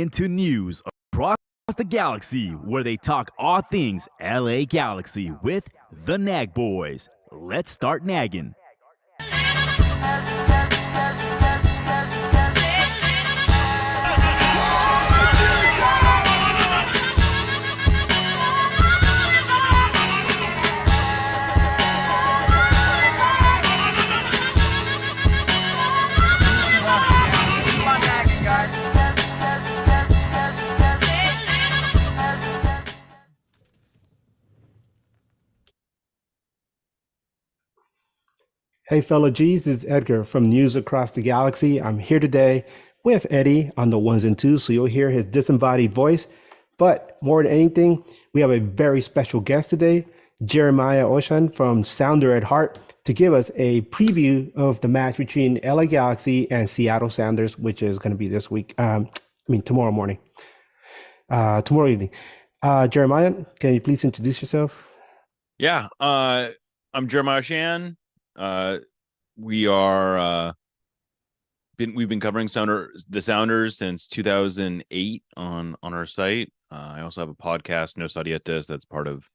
into news across the galaxy, where they talk all things LA Galaxy with the Nag Boys. Let's start nagging. Hey, fellow G's, this is Edgar from News Across the Galaxy. I'm here today with Eddie on the ones and twos, so you'll hear his disembodied voice. But more than anything, we have a very special guest today, Jeremiah Oshan from Sounder at Heart, to give us a preview of the match between LA Galaxy and Seattle Sounders, which is going to be this week. Tomorrow morning, tomorrow evening. Jeremiah, can you please introduce yourself? Yeah, I'm Jeremiah Oshan. We've been covering the Sounders since 2008 on our site. I also have a podcast, No Sadietas, that's part of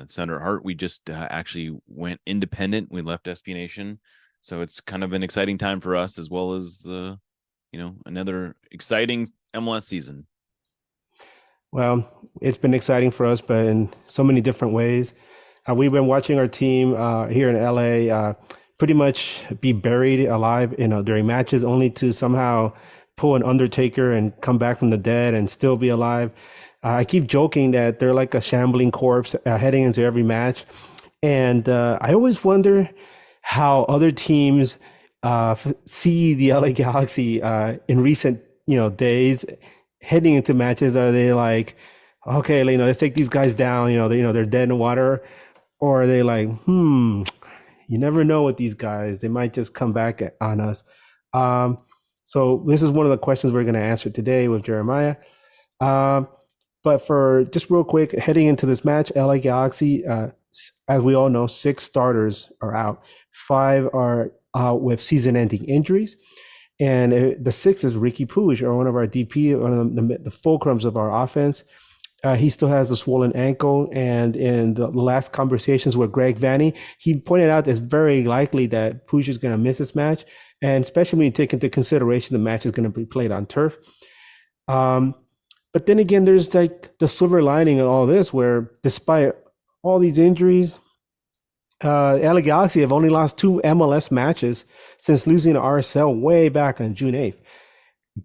Sounder at Heart. We just actually went independent. We left SB Nation, so it's kind of an exciting time for us, as well as another exciting MLS season. Well, it's been exciting for us, but in so many different ways. We've been watching our team here in LA pretty much be buried alive, during matches, only to somehow pull an Undertaker and come back from the dead and still be alive. I keep joking that they're like a shambling corpse heading into every match. And I always wonder how other teams see the LA Galaxy in recent, days heading into matches. Are they like, okay, let's take these guys down, they're dead in the water? Or are they like, you never know with these guys. They might just come back on us. So this is one of the questions we're going to answer today with Jeremiah. But for just real quick, heading into this match, LA Galaxy, as we all know, 6 starters are out. 5 are out with season-ending injuries. And the 6th is Ricky Puig, or one of our DP, one of the fulcrums of our offense. He still has a swollen ankle, and in the last conversations with Greg Vanney, he pointed out it's very likely that Puig is going to miss this match, and especially when you take into consideration the match is going to be played on turf. But then again, there's like the silver lining in all this, where despite all these injuries, LA Galaxy have only lost 2 MLS matches since losing to RSL way back on June 8th.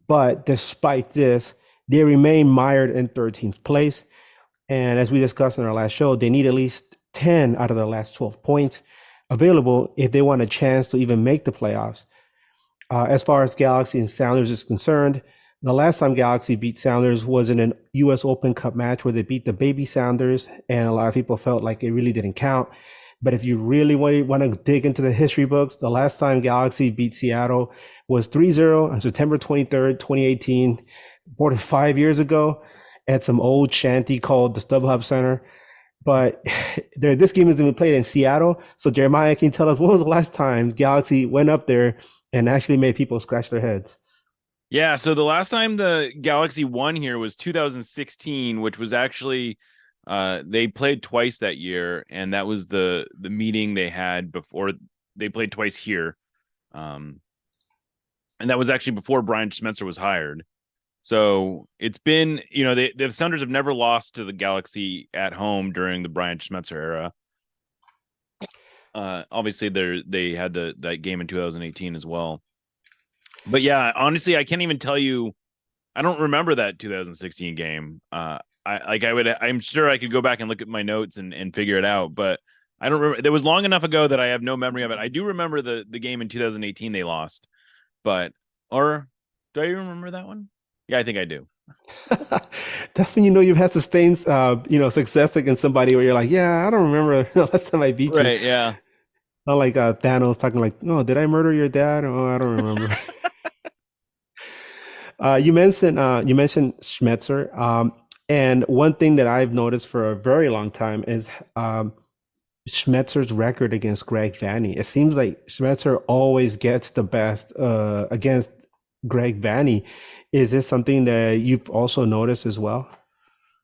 But despite this, they remain mired in 13th place. And as we discussed in our last show, they need at least 10 out of their last 12 points available if they want a chance to even make the playoffs. As far as Galaxy and Sounders is concerned, the last time Galaxy beat Sounders was in an US Open Cup match where they beat the baby Sounders, and a lot of people felt like it really didn't count. But if you really want to dig into the history books, the last time Galaxy beat Seattle was 3-0 on September 23rd, 2018. More than 5 years ago at some old shanty called the StubHub Center. But this game is going to be played in Seattle. So Jeremiah, can you tell us what was the last time Galaxy went up there and actually made people scratch their heads? Yeah, so the last time the Galaxy won here was 2016, which was actually they played twice that year, and that was the meeting they had before they played twice here. And that was actually before Brian Schmetzer was hired. So it's been, the Sounders have never lost to the Galaxy at home during the Brian Schmetzer era. Obviously, they had that game in 2018 as well. But yeah, honestly, I can't even tell you. I don't remember that 2016 game. I'm sure I could go back and look at my notes and figure it out, but I don't remember. It was long enough ago that I have no memory of it. I do remember the game in 2018 they lost, or do I remember that one? Yeah, I think I do. That's when you've had sustained, success against somebody where you're like, yeah, I don't remember the last time I beat you. Right, yeah. Not like Thanos talking like, no, did I murder your dad? Oh, I don't remember. You mentioned Schmetzer, and one thing that I've noticed for a very long time is Schmetzer's record against Greg Vanney. It seems like Schmetzer always gets the best against Greg Vanney. Is this something that you've also noticed as well?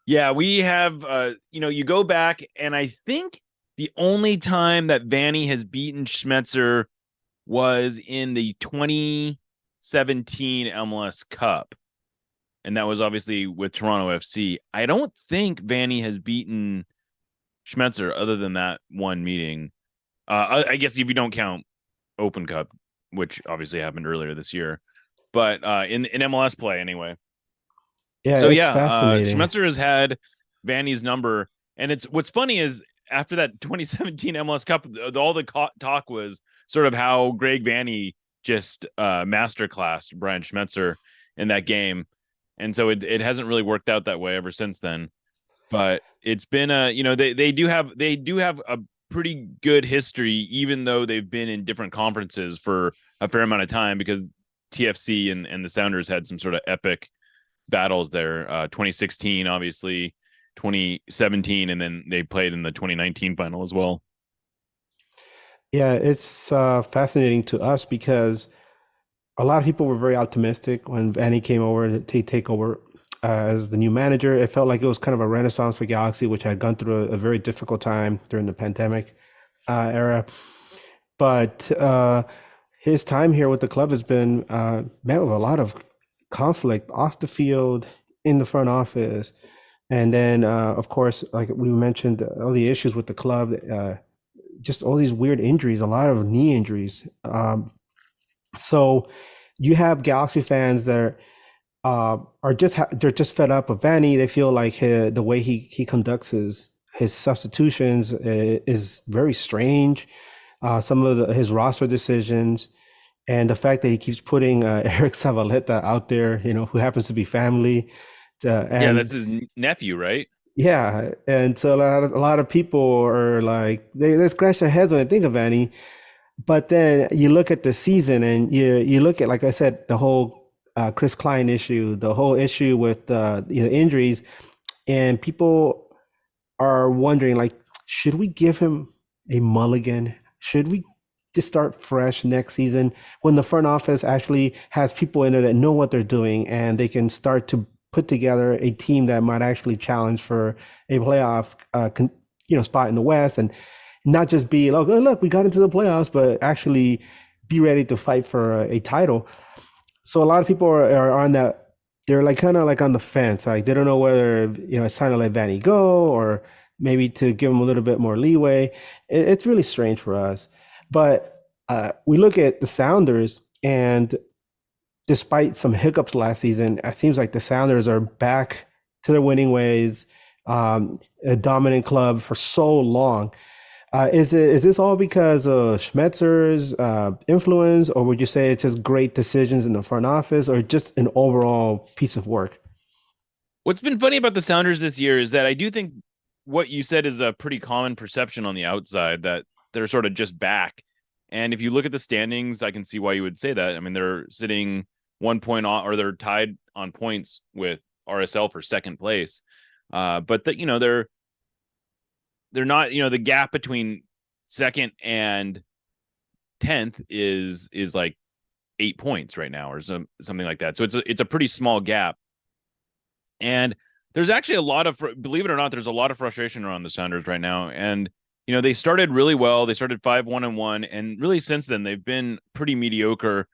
Yeah, we have you go back, and I think the only time that Vanny has beaten Schmetzer was in the 2017 MLS Cup. And that was obviously with Toronto FC. I don't think Vanny has beaten Schmetzer other than that one meeting. I guess if you don't count Open Cup, which obviously happened earlier this year, but in MLS play anyway. Yeah, So it's yeah, fascinating. Schmetzer has had Vanny's number, and it's what's funny is after that 2017 MLS Cup, all the talk was sort of how Greg Vanny just masterclassed Brian Schmetzer in that game, and so it hasn't really worked out that way ever since then. But it's been they do have a pretty good history, even though they've been in different conferences for a fair amount of time because TFC and the Sounders had some sort of epic battles there. 2016, obviously, 2017, and then they played in the 2019 final as well. Yeah, it's fascinating to us because a lot of people were very optimistic when Vanny came over to take over as the new manager. It felt like it was kind of a renaissance for Galaxy, which had gone through a very difficult time during the pandemic era. But his time here with the club has been met with a lot of conflict off the field, in the front office. And then, of course, like we mentioned, all the issues with the club, just all these weird injuries, a lot of knee injuries. So you have Galaxy fans that are they're just fed up with Vanny. They feel like the way he conducts his substitutions is very strange. Some of his roster decisions and the fact that he keeps putting Eric Zavaleta out there, who happens to be family, Yeah, that's and his nephew, right? yeah, and so a lot of people are like they scratch their heads when they think of Vanny. But then you look at the season and you look at, like I said, the whole Chris Klein issue, the whole issue with injuries, and people are wondering like, should we give him a mulligan? Should we just start fresh next season when the front office actually has people in there that know what they're doing and they can start to put together a team that might actually challenge for a playoff, spot in the West, and not just be like, oh, look, we got into the playoffs, but actually be ready to fight for a title. So a lot of people are on that. They're like kind of like on the fence. Like they don't know whether it's time to let Vanny go or maybe to give him a little bit more leeway. It's really strange for us. But we look at the Sounders, and despite some hiccups last season, it seems like the Sounders are back to their winning ways. A dominant club for so long. Is this all because of Schmetzer's influence, or would you say it's just great decisions in the front office, or just an overall piece of work? What's been funny about the Sounders this year is that I do think what you said is a pretty common perception on the outside that they're sort of just back. And if you look at the standings, I can see why you would say that. I mean, they're sitting 1 point on, or they're tied on points with RSL for second place. But they're not, the gap between second and 10th is like 8 points right now or something like that. So it's a pretty small gap. And there's actually believe it or not, there's a lot of frustration around the Sounders right now. And, they started really well. They started 5-1-1. And really since then, they've been pretty mediocre.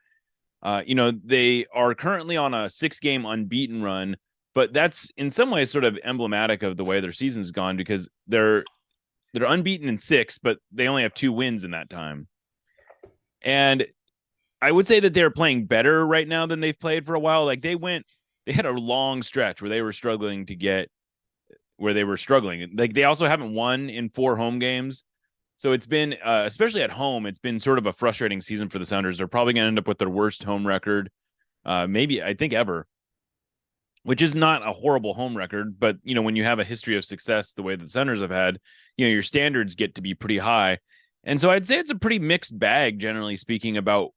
They are currently on a 6-game unbeaten run, but that's in some ways sort of emblematic of the way their season's gone because they're unbeaten in 6, but they only have 2 wins in that time. And I would say that they're playing better right now than they've played for a while. Like they had a long stretch where they were struggling. Like they also haven't won in 4 home games. So it's been, especially at home, it's been sort of a frustrating season for the Sounders. They're probably going to end up with their worst home record, maybe I think ever, which is not a horrible home record. But, when you have a history of success, the way that the Sounders have had, your standards get to be pretty high. And so I'd say it's a pretty mixed bag, generally speaking, about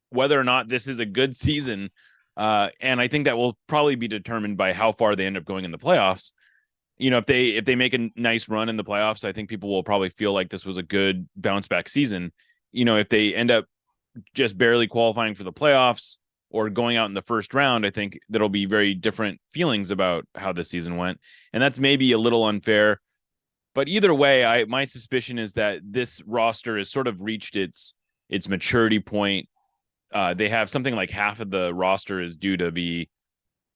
whether or not this is a good season. And I think that will probably be determined by how far they end up going in the playoffs. If they make a nice run in the playoffs, I think people will probably feel like this was a good bounce back season. If they end up just barely qualifying for the playoffs or going out in the first round, I think there'll be very different feelings about how the season went. And that's maybe a little unfair. But either way, my suspicion is that this roster has sort of reached its maturity point. They have something like half of the roster is due to be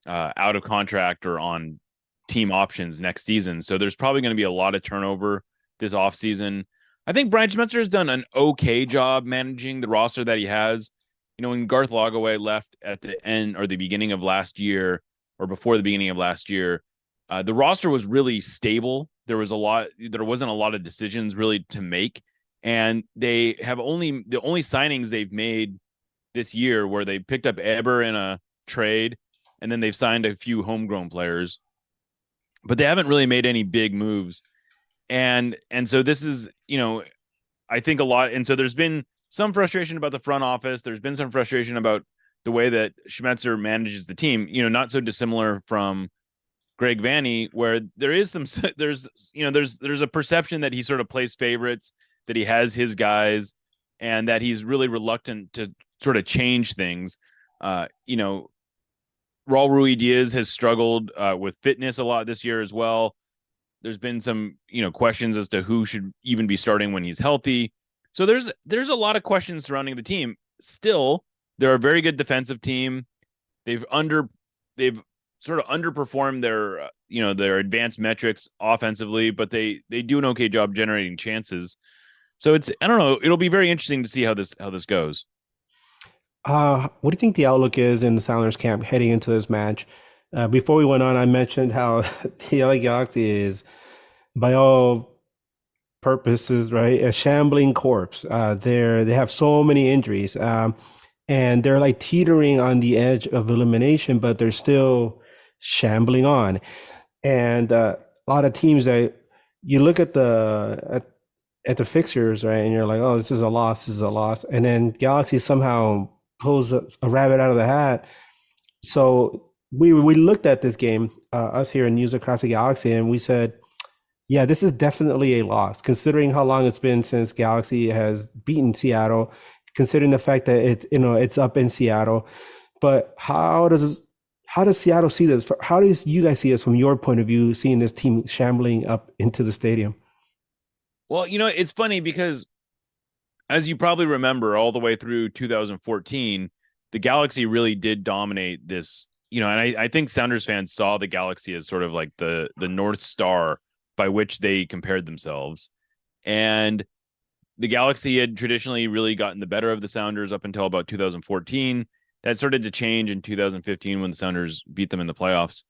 out of contract or on team options next season. So there's probably going to be a lot of turnover this offseason. I think Brian Schmetzer has done an okay job managing the roster that he has. When Garth Lagaway left at the end or the beginning of last year, or before the beginning of last year, the roster was really stable. There wasn't a lot of decisions really to make. And the only signings they've made this year where they picked up Eber in a trade, and then they've signed a few homegrown players, but they haven't really made any big moves. And so this is, I think a lot. And so there's been some frustration about the front office. There's been some frustration about the way that Schmetzer manages the team, not so dissimilar from Greg Vanney, where there's a perception that he sort of plays favorites, that he has his guys, and that he's really reluctant to sort of change things. Raul Ruidiaz has struggled with fitness a lot this year as well. There's been some, questions as to who should even be starting when he's healthy. So there's a lot of questions surrounding the team. Still, they're a very good defensive team. They've sort of underperformed their advanced metrics offensively, but they do an okay job generating chances. So I don't know. It'll be very interesting to see how this goes. What do you think the outlook is in the Sounders camp heading into this match? Before we went on, I mentioned how the LA Galaxy is, by all purposes, right, a shambling corpse. They have so many injuries, and they're like teetering on the edge of elimination, but they're still shambling on. And a lot of teams that you look at the fixtures, right, and you're like, oh, this is a loss, and then Galaxy somehow pulls a rabbit out of the hat. So we looked at this game, us here in News Across the Galaxy, and we said, yeah, this is definitely a loss, considering how long it's been since Galaxy has beaten Seattle, considering the fact that it's up in Seattle. But how does Seattle see this? How do you guys see this from your point of view, seeing this team shambling up into the stadium? Well, it's funny because, as you probably remember, all the way through 2014, the Galaxy really did dominate this, and I think Sounders fans saw the Galaxy as sort of like the North Star by which they compared themselves. And the Galaxy had traditionally really gotten the better of the Sounders up until about 2014. That started to change in 2015 when the Sounders beat them in the playoffs.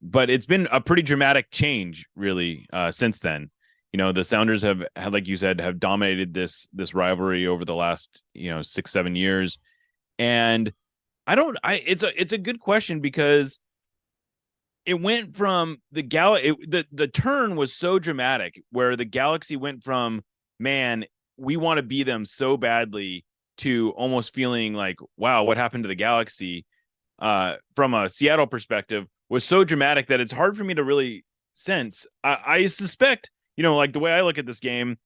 But it's been a pretty dramatic change, really, since then. The Sounders have, like you said, have dominated this rivalry over the last 6-7 years. And it's a good question, because it went from the turn was so dramatic, where the Galaxy went from, man, we want to be them so badly, to almost feeling like, wow, what happened to the Galaxy? From a Seattle perspective, was so dramatic that it's hard for me to really sense. I suspect, like the way I look at this game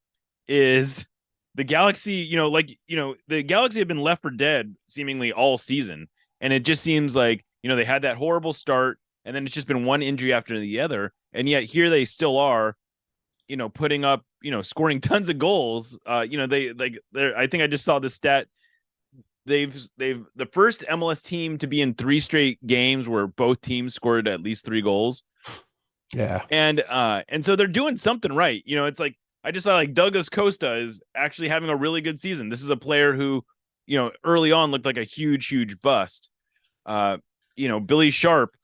is the Galaxy, the Galaxy have been left for dead seemingly all season. And it just seems like, they had that horrible start, and then it's just been one injury after the other. And yet here they still are, putting up, scoring tons of goals. I think I just saw the stat. They've the first MLS team to be in 3 straight games where both teams scored at least 3 goals. Yeah. And so they're doing something right. It's like, I just saw like Douglas Costa is actually having a really good season. This is a player who, early on looked like a huge bust. Billy Sharp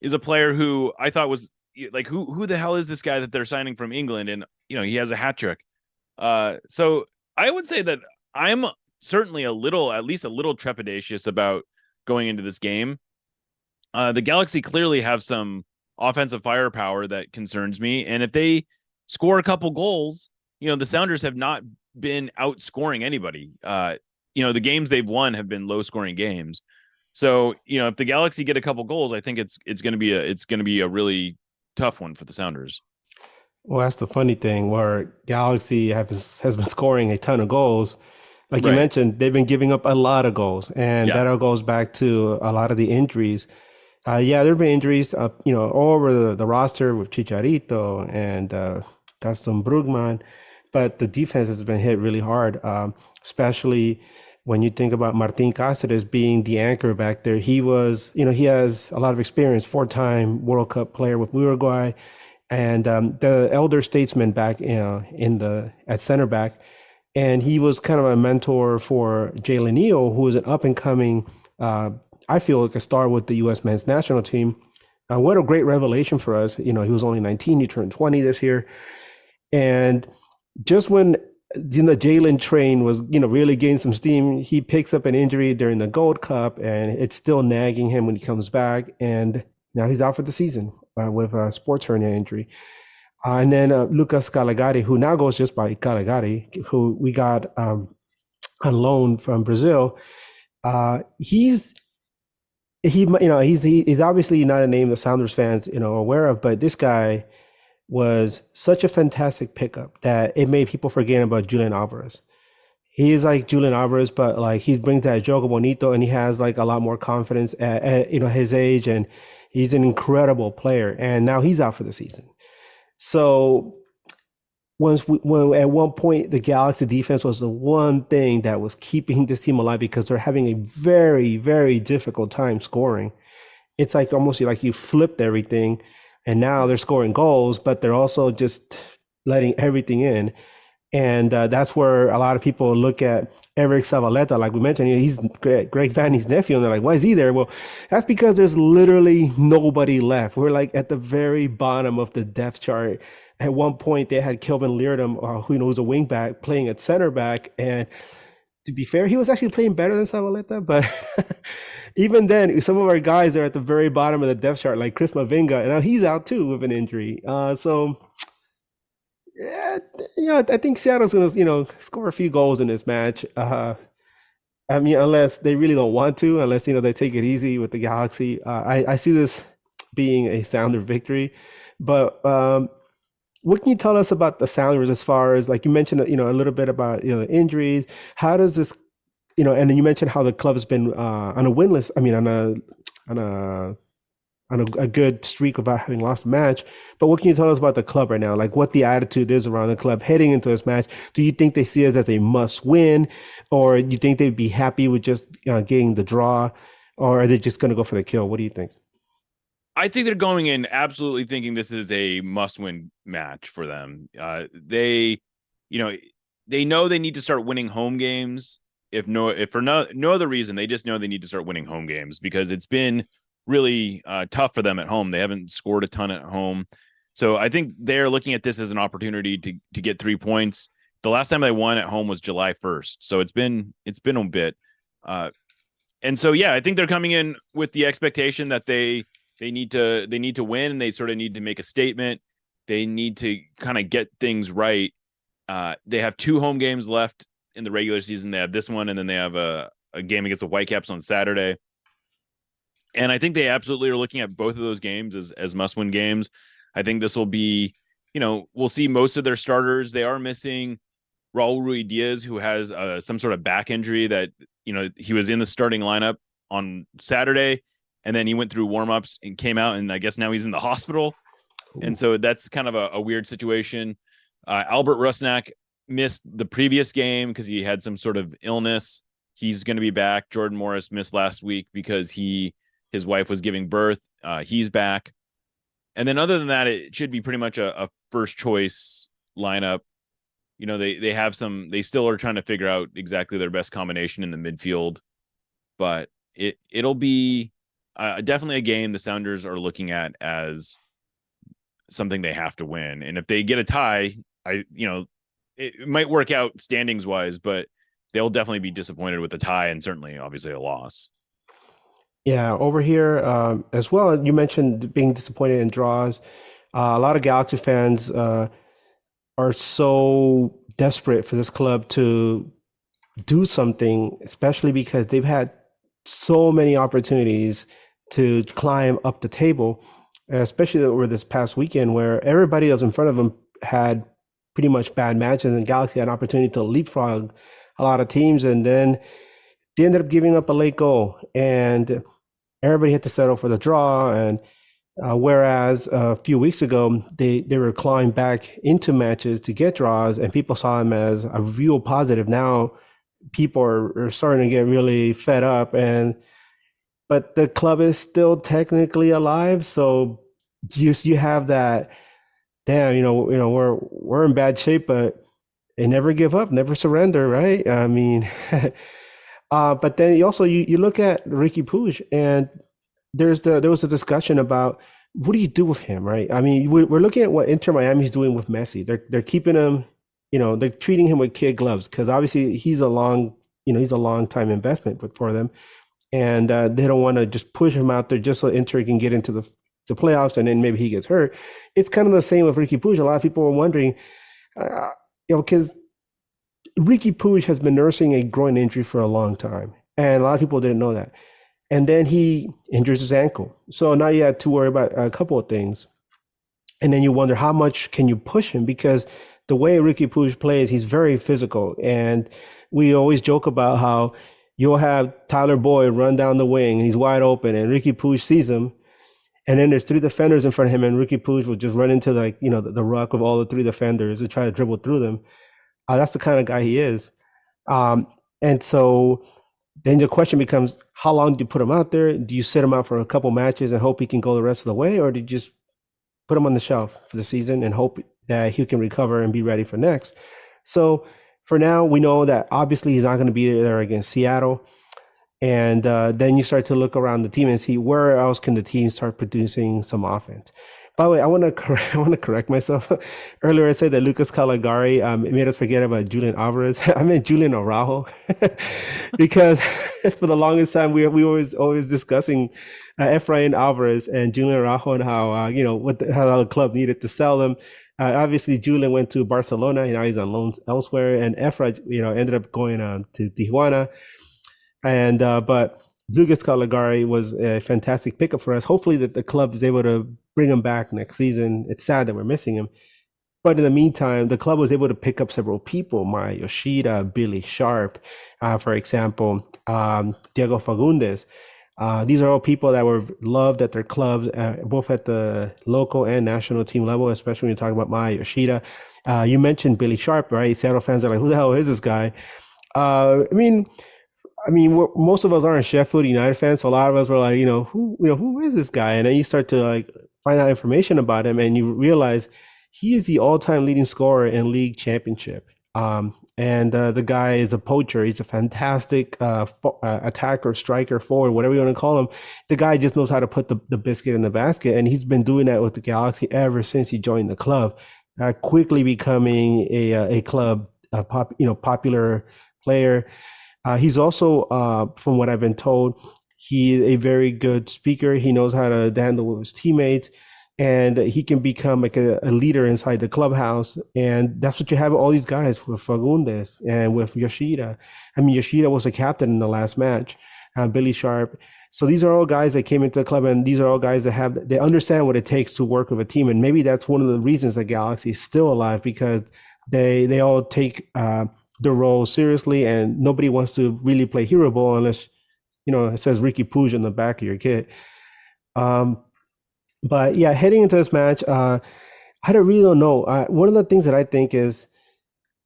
is a player who I thought was like, who the hell is this guy that they're signing from England? And, he has a hat trick. So I would say that I'm certainly at least a little trepidatious about going into this game. The Galaxy clearly have some offensive firepower that concerns me. And if they score a couple goals, the Sounders have not been outscoring anybody. The games they've won have been low scoring games. So, if the Galaxy get a couple goals, I think it's going to be a really tough one for the Sounders. Well, that's the funny thing, where Galaxy has been scoring a ton of goals, like you Right. mentioned, they've been giving up a lot of goals, and Yeah. that all goes back to a lot of the injuries. Yeah, there have been injuries, all over the roster with Chicharito and Gaston Brugman, but the defense has been hit really hard, especially when you think about Martin Cáceres being the anchor back there. He has a lot of experience, four-time World Cup player with Uruguay, and the elder statesman back, at center back, and he was kind of a mentor for Jalen Neal, who is an up and coming, I feel like a star with the U.S. men's national team. What a great revelation for us. He was only 19, he turned 20 this year, and just when Jalen train was really gaining some steam, he picks up an injury during the Gold Cup, and it's still nagging him when he comes back, and now he's out for the season with a sports hernia injury. And then Lucas Calegari, who now goes just by Calegari, who we got on loan from Brazil. He's he's obviously not a name the Sounders fans are aware of, but this guy was such a fantastic pickup that it made people forget about Julian Alvarez. He is like Julian Alvarez, but like he brings that jogo bonito, and he has like a lot more confidence at his age, and he's an incredible player. And now he's out for the season. So when at one point the Galaxy defense was the one thing that was keeping this team alive because they're having a very, very difficult time scoring. It's like almost like you flipped everything, and now they're scoring goals, but they're also just letting everything in. And that's where a lot of people look at Eric Zavaleta, like we mentioned. He's Greg Vanny's nephew, and they're like, why is he there? Well, that's because there's literally nobody left. We're like at the very bottom of the depth chart. At one point, they had Kelvin Leardom, who's a wingback, playing at center back. And to be fair, he was actually playing better than Zavaleta. But even then, some of our guys are at the very bottom of the depth chart, like Chris Mavinga, and now he's out too with an injury. Yeah, I think Seattle's gonna, score a few goals in this match. I mean, unless they really don't want to, unless they take it easy with the Galaxy. I see this being a Sounder victory. But what can you tell us about the Sounders as far as, like you mentioned, a little bit about injuries? How does this, and then you mentioned how the club has been on a winless. I mean, on a good streak without having lost a match. But what can you tell us about the club right now? Like what the attitude is around the club heading into this match? Do you think they see us as a must win, or you think they'd be happy with just getting the draw, or are they just going to go for the kill? What do you think? I think they're going in absolutely thinking this is a must-win match for them. They know they need to start winning home games. If for no other reason, they just know they need to start winning home games because it's been really tough for them at home. They haven't scored a ton at home. So I think they're looking at this as an opportunity to get 3 points. The last time they won at home was July 1st. So it's been a bit. And so, yeah, I think they're coming in with the expectation that they need to win, and they sort of need to make a statement. They need to kind of get things right. They have 2 home games left in the regular season. They have this one, and then they have a game against the Whitecaps on Saturday. And I think they absolutely are looking at both of those games as must-win games. I think this will be, we'll see most of their starters. They are missing Raul Ruidiaz, who has some sort of back injury that, he was in the starting lineup on Saturday, and then he went through warm-ups and came out, and I guess now he's in the hospital. Ooh. And so that's kind of a weird situation. Albert Rusnak missed the previous game because he had some sort of illness. He's going to be back. Jordan Morris missed last week because his wife was giving birth. He's back. And then other than that, it should be pretty much a first choice lineup. They still are trying to figure out exactly their best combination in the midfield, but it'll be definitely a game the Sounders are looking at as something they have to win. And if they get a tie, it might work out standings wise, but they'll definitely be disappointed with the tie and certainly obviously a loss. Yeah, over here as well, you mentioned being disappointed in draws. A lot of Galaxy fans are so desperate for this club to do something, especially because they've had so many opportunities to climb up the table, especially over this past weekend where everybody else in front of them had pretty much bad matches, and Galaxy had an opportunity to leapfrog a lot of teams, and then they ended up giving up a late goal, and everybody had to settle for the draw. And whereas a few weeks ago, they were clawing back into matches to get draws, and people saw them as a real positive. Now people are starting to get really fed up, but the club is still technically alive. So you have that, damn, we're in bad shape, but they never give up, never surrender, right? I mean, but then you look at Ricky Puig, and there was a discussion about what do you do with him, right? I mean, we're looking at what Inter Miami's doing with Messi. They're keeping him, they're treating him with kid gloves because obviously he's a long time investment for them, and they don't want to just push him out there just so Inter can get into the playoffs and then maybe he gets hurt. It's kind of the same with Ricky Puig. A lot of people were wondering, because Ricky Puig has been nursing a groin injury for a long time, and a lot of people didn't know that. And then he injures his ankle. So now you have to worry about a couple of things. And then you wonder how much can you push him, because the way Ricky Puig plays, he's very physical. And we always joke about how you'll have Tyler Boyd run down the wing and he's wide open and Ricky Puig sees him. And then there's three defenders in front of him and Ricky Puig will just run into the ruck of all the three defenders and try to dribble through them. That's the kind of guy he is. And so then the question becomes, how long do you put him out there? Do you sit him out for a couple matches and hope he can go the rest of the way? Or do you just put him on the shelf for the season and hope that he can recover and be ready for next? So for now, we know that obviously he's not going to be there against Seattle. And then you start to look around the team and see where else can the team start producing some offense. By the way, I want to correct myself. Earlier, I said that Lucas Caligari made us forget about Julian Alvarez. I meant Julian Araujo, because for the longest time we were always discussing Efrain Alvarez and Julian Araujo and how how the club needed to sell them. Obviously, Julian went to Barcelona, and now he's on loans elsewhere, and Efra ended up going to Tijuana. And but Lucas Caligari was a fantastic pickup for us. Hopefully that the club is able to bring him back next season. It's sad that we're missing him. But in the meantime, the club was able to pick up several people, Maya Yoshida, Billy Sharp, for example, Diego Fagundes. These are all people that were loved at their clubs, both at the local and national team level, especially when you're talking about Maya Yoshida. You mentioned Billy Sharp, right? Seattle fans are like, who the hell is this guy? I mean, most of us aren't Sheffield United fans, so a lot of us were like, who is this guy? And then you start to find out information about him, and you realize he is the all-time leading scorer in league championship. And the guy is a poacher. He's a fantastic attacker, striker, forward, whatever you want to call him. The guy just knows how to put the biscuit in the basket, and he's been doing that with the Galaxy ever since he joined the club, quickly becoming a club popular player. He's also, from what I've been told, he's a very good speaker. He knows how to handle with his teammates, and he can become like a leader inside the clubhouse. And that's what you have all these guys with Fagundes and with Yoshida. I mean, Yoshida was a captain in the last match, Billy Sharp. So these are all guys that came into the club, and these are all guys that they understand what it takes to work with a team. And maybe that's one of the reasons the Galaxy is still alive, because they all take the role seriously, and nobody wants to really play hero ball unless it says Ricky Puig on the back of your kit. But yeah, heading into this match, I really don't know. One of the things that I think is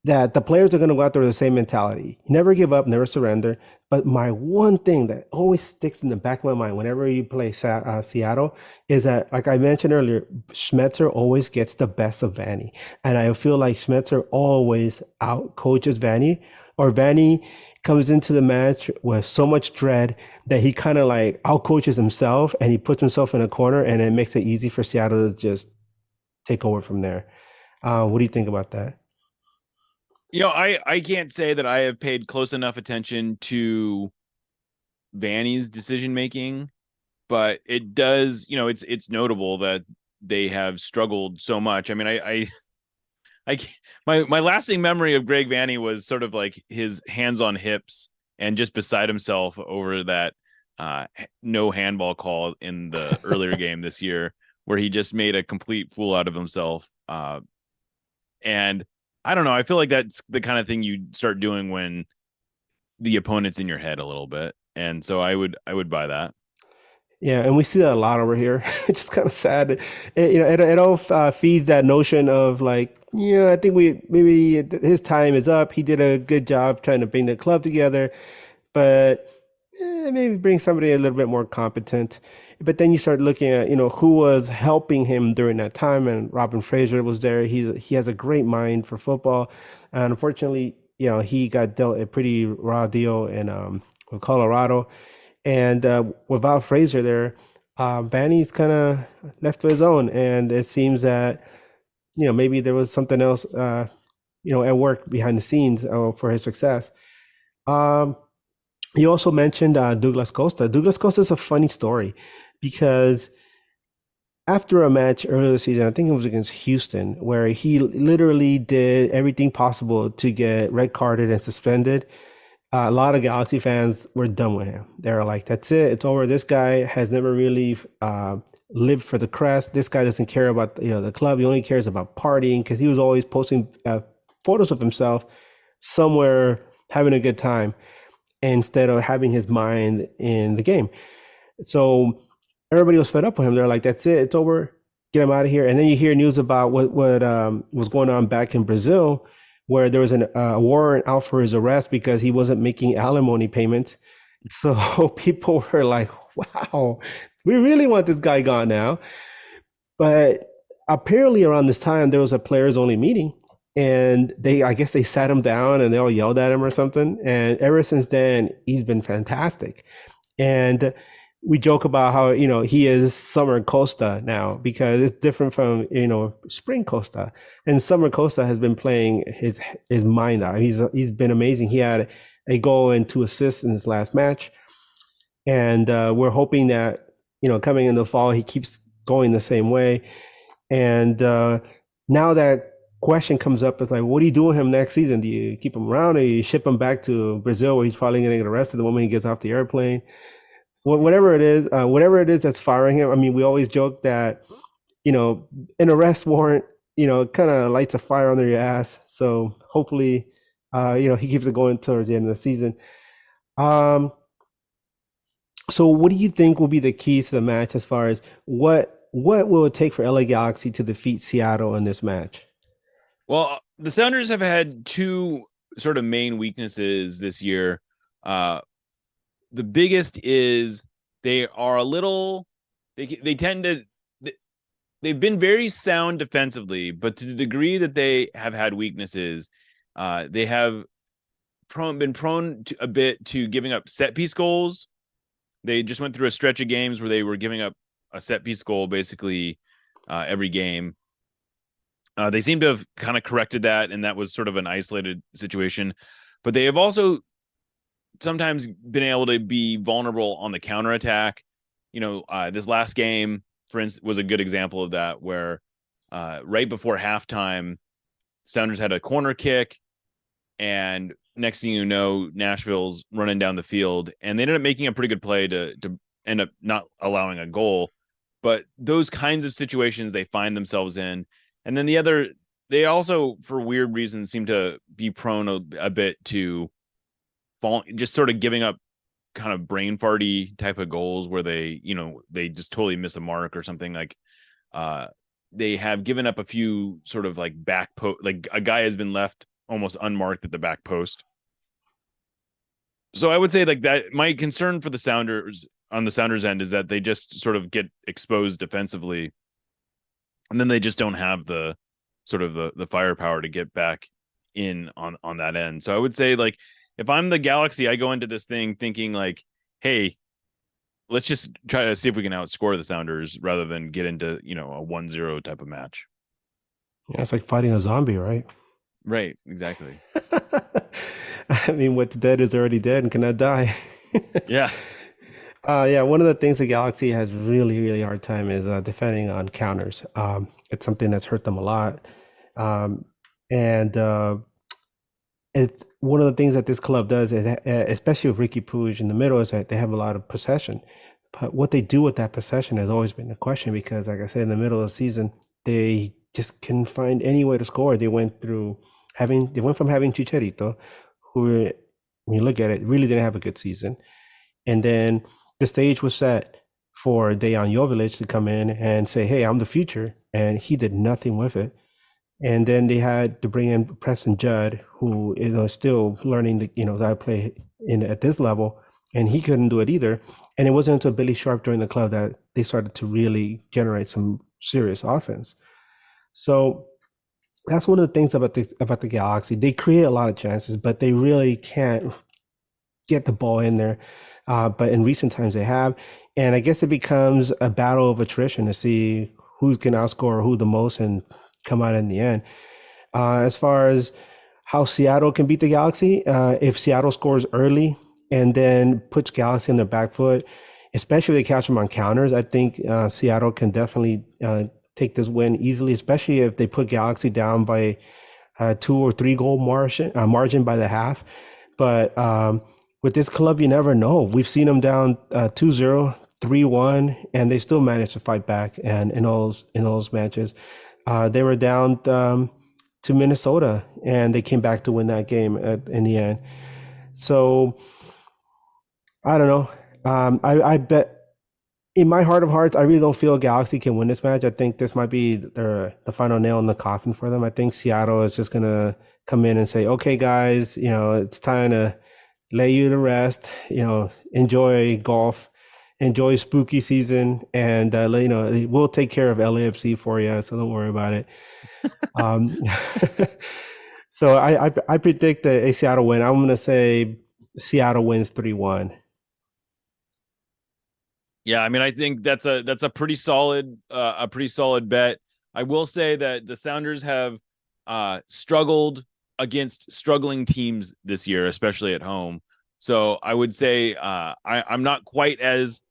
that the players are going to go out there with the same mentality: never give up, never surrender. But my one thing that always sticks in the back of my mind whenever you play Seattle is that, like I mentioned earlier, Schmetzer always gets the best of Vanny. And I feel like Schmetzer always out coaches Vanny, or Vanny comes into the match with so much dread that he kind of out coaches himself, and he puts himself in a corner, and it makes it easy for Seattle to just take over from there. What do you think about that? I can't say that I have paid close enough attention to Vanny's decision making, but it does, it's notable that they have struggled so much. I mean, my lasting memory of Greg Vanny was sort of like his hands on hips and just beside himself over that no handball call in the earlier game this year, where he just made a complete fool out of himself. And I don't know. I feel like that's the kind of thing you start doing when the opponents in your head a little bit. And so I would buy that. Yeah, and we see that a lot over here. It's just kind of sad. It all feeds that notion of like, yeah, I think we maybe his time is up. He did a good job trying to bring the club together, but maybe bring somebody a little bit more competent. But then you start looking at, who was helping him during that time, and Robin Fraser was there. He has a great mind for football, and unfortunately, he got dealt a pretty raw deal in with Colorado. And without Fraser there, Banny's kind of left to his own. And it seems that, maybe there was something else, at work behind the scenes for his success. Um, you also mentioned Douglas Costa. Douglas Costa is a funny story because after a match earlier this season, I think it was against Houston, where he literally did everything possible to get red carded and suspended. A lot of Galaxy fans were done with him. They were like, "That's it. It's over. This guy has never really lived for the crest. This guy doesn't care about the club. He only cares about partying," because he was always posting photos of himself somewhere having a good time instead of having his mind in the game. So everybody was fed up with him. They're like, "That's it. It's over. Get him out of here." And then you hear news about what was going on back in Brazil, where there was a warrant out for his arrest because he wasn't making alimony payments. So people were like, wow, we really want this guy gone now. But apparently around this time, there was a players only meeting, and I guess they sat him down and they all yelled at him or something. And ever since then, he's been fantastic. And we joke about how he is summer Costa now because it's different from spring Costa. And summer Costa has been playing his mind out. He's been amazing. He had a goal and 2 assists in his last match, and we're hoping that coming in the fall he keeps going the same way. And now that question comes up, it's like, what do you do with him next season? Do you keep him around, or you ship him back to Brazil where he's probably going to get arrested the moment he gets off the airplane? Whatever it is that's firing him. I mean, we always joke that, an arrest warrant, kind of lights a fire under your ass. So hopefully, he keeps it going towards the end of the season. So what do you think will be the keys to the match as far as what will it take for LA Galaxy to defeat Seattle in this match? Well, the Sounders have had 2 sort of main weaknesses this year. The biggest is they are a little, they tend to, they've been very sound defensively, but to the degree that they have had weaknesses, they have been prone a bit to giving up set piece goals. They just went through a stretch of games where they were giving up a set piece goal basically every game. They seem to have kind of corrected that, and that was sort of an isolated situation. But they have also sometimes been able to be vulnerable on the counterattack. This last game, for instance, was a good example of that, where right before halftime, Sounders had a corner kick, and next thing you know, Nashville's running down the field, and they ended up making a pretty good play to end up not allowing a goal. But those kinds of situations they find themselves in. And then they also, for weird reasons, seem to be prone a bit to just sort of giving up kind of brain farty type of goals where they just totally miss a mark or something. Like they have given up a few sort of like back post, like a guy has been left almost unmarked at the back post. So I would say like that my concern for the Sounders on the Sounders end is that they just sort of get exposed defensively, and then they just don't have the sort of the firepower to get back in on that end. So I would say, like, if I'm the Galaxy, I go into this thing thinking like, hey, let's just try to see if we can outscore the Sounders rather than get into, a 1-0 type of match. Yeah, it's like fighting a zombie, right? Right, exactly. I mean, what's dead is already dead and cannot die. Yeah. Yeah, one of the things the Galaxy has really, really hard time is defending on counters. It's something that's hurt them a lot. And one of the things that this club does is, especially with Ricky Puig in the middle, is that they have a lot of possession. But what they do with that possession has always been the question because, like I said, in the middle of the season, they just couldn't find any way to score. They went from having Chicharito, who when you look at it, really didn't have a good season. And then the stage was set for Dejan Jovic to come in and say, "Hey, I'm the future," and he did nothing with it. And then they had to bring in Preston Judd, who is still learning to how to play in at this level, and he couldn't do it either. And it wasn't until Billy Sharp joined the club that they started to really generate some serious offense. So that's one of the things about the Galaxy. They create a lot of chances, but they really can't get the ball in there. But in recent times they have, and I guess it becomes a battle of attrition to see who can outscore who the most and come out in the end. As far as how Seattle can beat the Galaxy, if Seattle scores early and then puts Galaxy on their back foot, especially if they catch them on counters, I think Seattle can definitely take this win easily, especially if they put Galaxy down by 2 or 3 goal margin by the half. But with this club, you never know. We've seen them down 2-0, 3-1, and they still managed to fight back. And in those matches, they were down to Minnesota, and they came back to win that game in the end. So I don't know. I bet in my heart of hearts, I really don't feel Galaxy can win this match. I think this might be the final nail in the coffin for them. I think Seattle is just gonna come in and say, "Okay, guys, it's time to lay you to rest. Enjoy golf, enjoy spooky season, and we'll take care of LAFC for you, so don't worry about it." um, so I predict a Seattle win. I'm gonna say Seattle wins 3-1. Yeah, I mean, I think that's a pretty solid bet. I will say that the Sounders have struggled against struggling teams this year, especially at home. So I would say I'm not quite as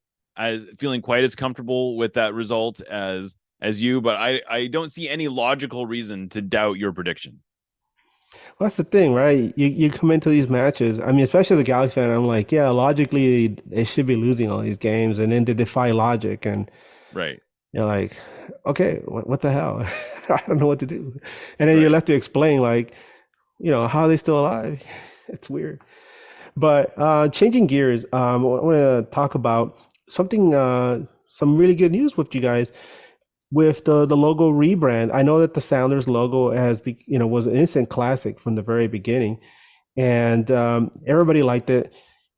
feeling quite as comfortable with that result as you, but I don't see any logical reason to doubt your prediction. Well, that's the thing, right? You come into these matches. I mean, especially as a Galaxy fan, I'm like, yeah, logically they should be losing all these games, and then they defy logic, and Right. you're like, okay, what the hell? I don't know what to do. And then Right. you're left to explain, like, how are they still alive? It's weird. But changing gears, I want to talk about something, some really good news with you guys with the logo rebrand. I know that the Sounders logo was an instant classic from the very beginning, and everybody liked it.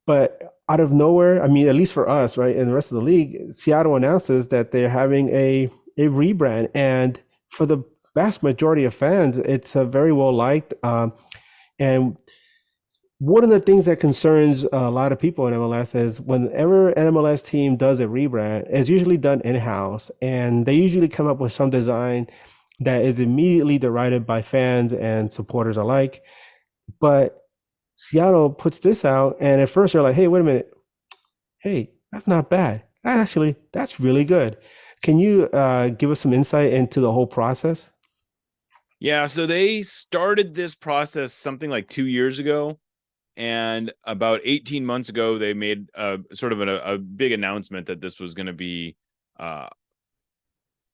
But out of nowhere, I mean, at least for us, right, and the rest of the league, Seattle announces that they're having a rebrand, and for the vast majority of fans, it's very well liked. And one of the things that concerns a lot of people in MLS is whenever an MLS team does a rebrand, it's usually done in-house, and they usually come up with some design that is immediately derided by fans and supporters alike. But Seattle puts this out, and at first they're like, "Hey, wait a minute. Hey, that's not bad. Actually, that's really good." Can you give us some insight into the whole process? Yeah, so they started this process something like 2 years ago. And about 18 months ago, they made sort of a big announcement that this was going to be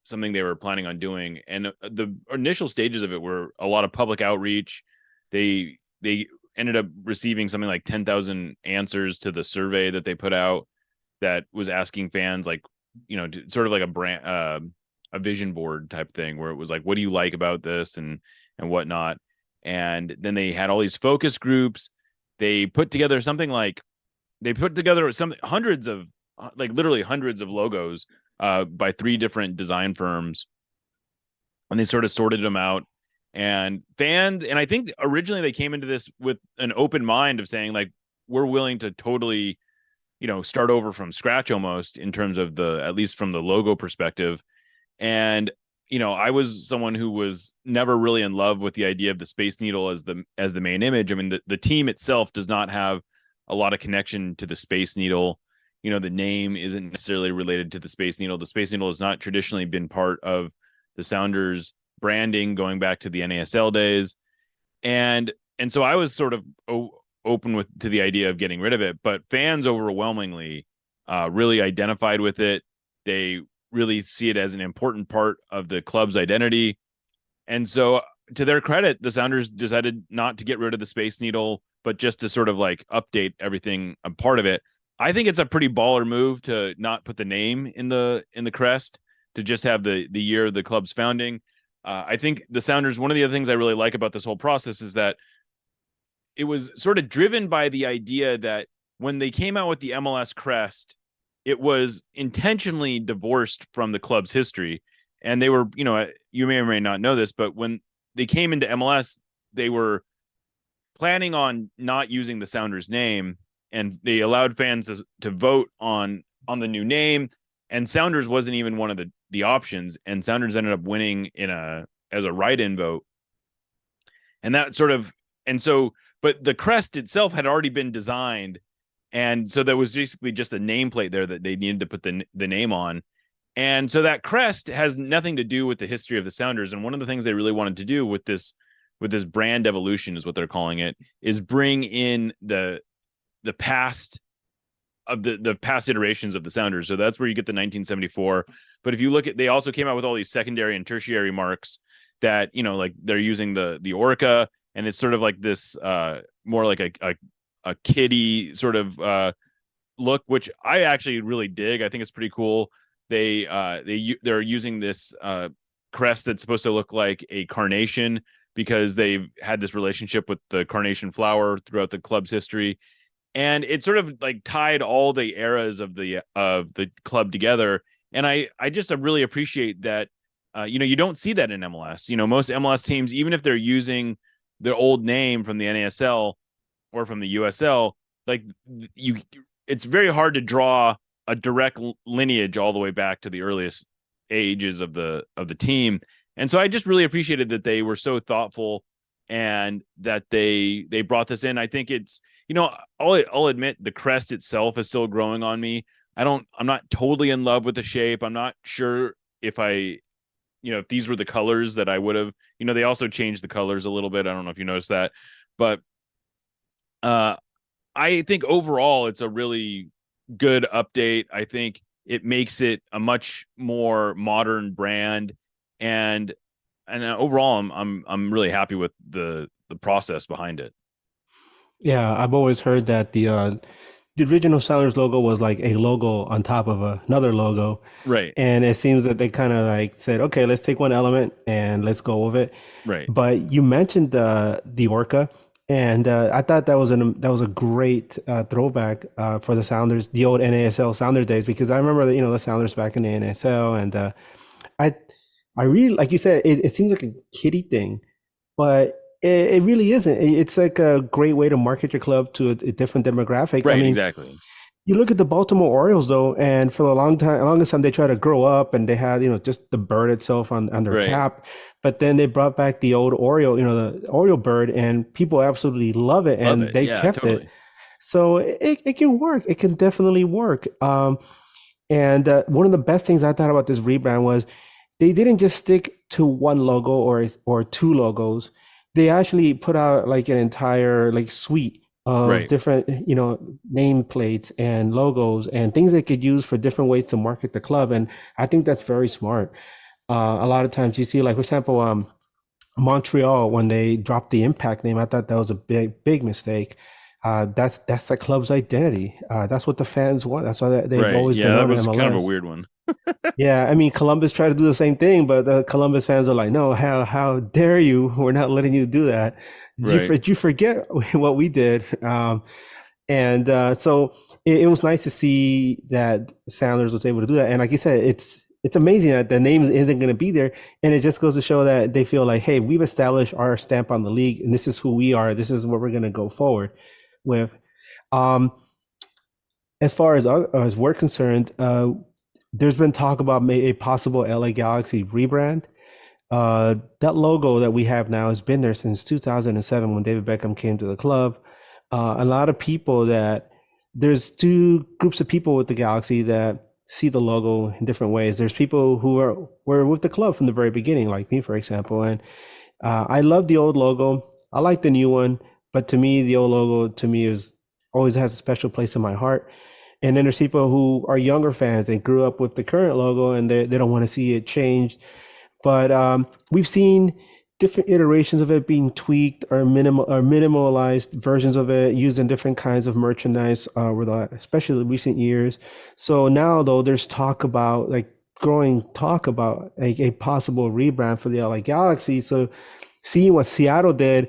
something they were planning on doing. And the initial stages of it were a lot of public outreach. They ended up receiving something like 10,000 answers to the survey that they put out that was asking fans, like, sort of like a brand, a vision board type thing, where it was like, what do you like about this and whatnot. And then they had all these focus groups. They put together some hundreds of, like, literally hundreds of logos by 3 different design firms, and they sort of sorted them out. And I think originally they came into this with an open mind of saying, like, we're willing to totally, start over from scratch almost, in terms of at least from the logo perspective. And I was someone who was never really in love with the idea of the Space Needle as the main image. I mean, the team itself does not have a lot of connection to the Space Needle. The name isn't necessarily related to the Space Needle. The Space Needle has not traditionally been part of the Sounders branding going back to the NASL days. And so I was sort of open to the idea of getting rid of it, but fans overwhelmingly really identified with it. They really see it as an important part of the club's identity. And so to their credit, the Sounders decided not to get rid of the Space Needle, but just to sort of like update everything, a part of it. I think it's a pretty baller move to not put the name in the crest, to just have the year of the club's founding. I think the Sounders, one of the other things I really like about this whole process is that it was sort of driven by the idea that when they came out with the MLS crest, it was intentionally divorced from the club's history. And they were, you may or may not know this, but when they came into MLS, they were planning on not using the Sounders name, and they allowed fans to vote on the new name. And Sounders wasn't even one of the options, and Sounders ended up winning as a write-in vote. And that sort of, and so, but the crest itself had already been designed, and so there was basically just a nameplate there that they needed to put the name on. And so that crest has nothing to do with the history of the Sounders. And one of the things they really wanted to do with this brand evolution, is what they're calling it, is bring in the past of the past iterations of the Sounders. So that's where you get the 1974. But if you look at, they also came out with all these secondary and tertiary marks that, like they're using the Orca, and it's sort of like this more like a kiddie sort of look, which I actually really dig. I think it's pretty cool. They're using this crest that's supposed to look like a carnation, because they've had this relationship with the carnation flower throughout the club's history. And it sort of like tied all the eras of the club together. And I just really appreciate that. You don't see that in MLS. Most MLS teams, even if they're using their old name from the NASL or from the USL, like it's very hard to draw a direct lineage all the way back to the earliest ages of the team. And so I just really appreciated that they were so thoughtful, and that they brought this in. I think it's, I'll admit the crest itself is still growing on me. I'm not totally in love with the shape. I'm not sure if if these were the colors that I would have, they also changed the colors a little bit. I don't know if you noticed that, but I think overall it's a really good update. I think it makes it a much more modern brand, and overall I'm really happy with the process behind it. Yeah, I've always heard that the original Sounders logo was like a logo on top of another logo. Right. And it seems that they kind of like said, okay, let's take one element and let's go with it. Right. But you mentioned the Orca, and I thought that was a great throwback for the Sounders, the old NASL Sounders days, because I remember the Sounders back in the NASL, and I really, like you said, it seems like a kiddie thing, but it really isn't. It's like a great way to market your club to a different demographic. Right, I mean, exactly. You look at the Baltimore Orioles though, and for the longest time they tried to grow up, and they had just the bird itself on their Right. cap, but then they brought back the old Oriole, the Oriole bird, and people absolutely love it, and they kept totally. it. So it can work. It can definitely work. And one of the best things I thought about this rebrand was they didn't just stick to one logo or two logos. They actually put out like an entire like suite of Right. different, nameplates and logos and things they could use for different ways to market the club. And I think that's very smart. A lot of times you see, like, for example, Montreal, when they dropped the Impact name, I thought that was a big mistake. That's the club's identity. That's what the fans want. That's why they've Right. always Yeah, been that on was MLS. kind of a weird one. Yeah, I mean, Columbus tried to do the same thing, but the Columbus fans are like, no, how dare you? We're not letting you do that. Right. Did you forget what we did? So it was nice to see that Sounders was able to do that. And like you said, it's amazing that the name isn't going to be there. And it just goes to show that they feel like, hey, we've established our stamp on the league, and this is who we are. This is what we're going to go forward with. As far as we're concerned, there's been talk about a possible LA Galaxy rebrand. That logo that we have now has been there since 2007 when David Beckham came to the club. A lot of people there's two groups of people with the Galaxy that see the logo in different ways. There's people who were with the club from the very beginning, like me, for example. And I love the old logo. I like the new one, but to me, the old logo always has a special place in my heart. And then there's people who are younger fans and grew up with the current logo, and they don't want to see it changed. But we've seen different iterations of it being tweaked or minimalized versions of it used in different kinds of merchandise over the especially the recent years. So now though there's talk about like growing talk about a possible rebrand for the LA Galaxy. So seeing what Seattle did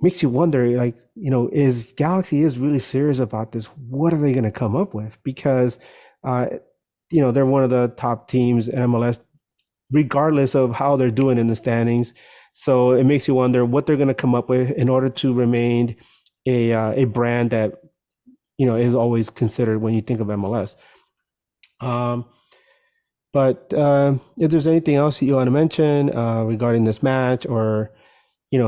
makes you wonder, like, is Galaxy is really serious about this? What are they going to come up with? Because they're one of the top teams in MLS regardless of how they're doing in the standings. So it makes you wonder what they're going to come up with in order to remain a brand that is always considered when you think of MLS. But if there's anything else that you want to mention regarding this match, or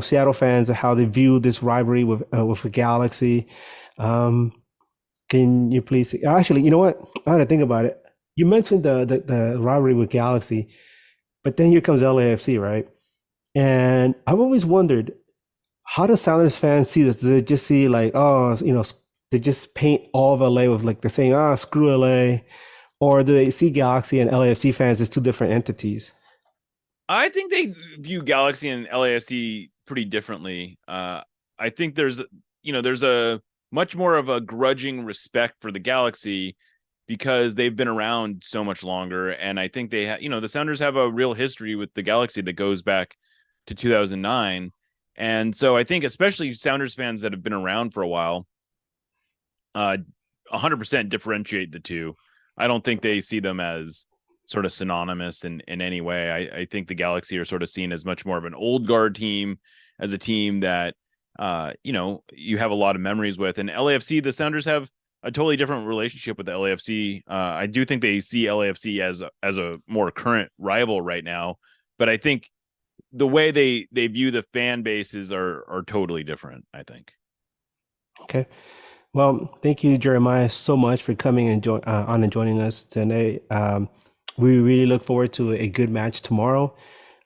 Seattle fans, how they view this rivalry with the Galaxy, can you please? Actually, you know what? I had to think about it. You mentioned the rivalry with Galaxy, but then here comes LAFC, right? And I've always wondered, how do Sounders fans see this? Do they just see like, they just paint all of LA with like they're saying, screw LA, or do they see Galaxy and LAFC fans as two different entities? I think they view Galaxy and LAFC pretty differently. I think there's a much more of a grudging respect for the Galaxy because they've been around so much longer. And I think they the Sounders have a real history with the Galaxy that goes back to 2009. And so I think especially Sounders fans that have been around for a while, 100% differentiate the two. I don't think they see them as sort of synonymous in any way. I think the Galaxy are sort of seen as much more of an old guard team, as a team that, you have a lot of memories with. And LAFC, the Sounders have a totally different relationship with the LAFC. I do think they see LAFC as a more current rival right now, but I think the way they view the fan bases are totally different, I think. Okay. Well, thank you, Jeremiah, so much for coming and on and joining us today. We really look forward to a good match tomorrow.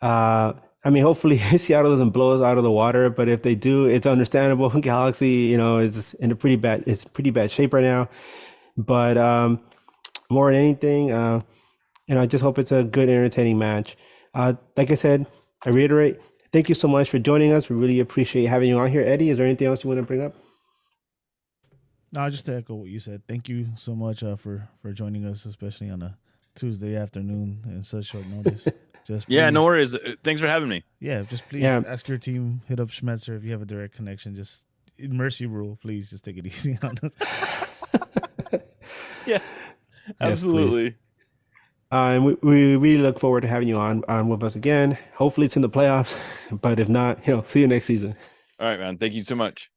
Hopefully Seattle doesn't blow us out of the water, but if they do, it's understandable. Galaxy, is in pretty bad shape right now. But more than anything, I just hope it's a good, entertaining match. Like I said, I reiterate, thank you so much for joining us. We really appreciate having you on here. Eddie, is there anything else you want to bring up? No, just to echo what you said. Thank you so much for joining us, especially on a Tuesday afternoon in such short notice. Just yeah, please, no worries. Thanks for having me. Yeah, just please ask your team, hit up Schmetzer if you have a direct connection. Just mercy rule, please. Just take it easy on us. Yeah, absolutely. Yes, and we really look forward to having you on with us again. Hopefully it's in the playoffs, but if not, see you next season. All right, man. Thank you so much.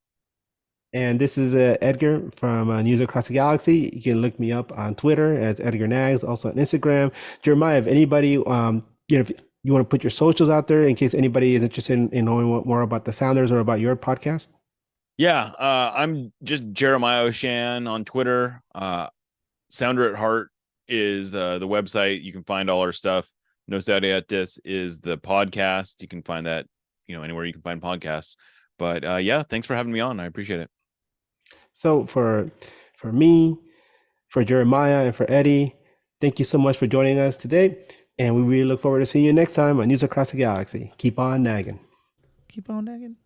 And this is Edgar from News Across the Galaxy. You can look me up on Twitter as Edgar Nags, also on Instagram. Jeremiah, if anybody, if you want to put your socials out there in case anybody is interested in knowing more about the Sounders or about your podcast. Yeah, I'm just Jeremiah Oshan on Twitter. Sounder at Heart is the website. You can find all our stuff. No Saudietis is the podcast. You can find that, anywhere you can find podcasts. But yeah, thanks for having me on. I appreciate it. So for me, for Jeremiah, and for Eddie, thank you so much for joining us today. And we really look forward to seeing you next time on News Across the Galaxy. Keep on nagging. Keep on nagging.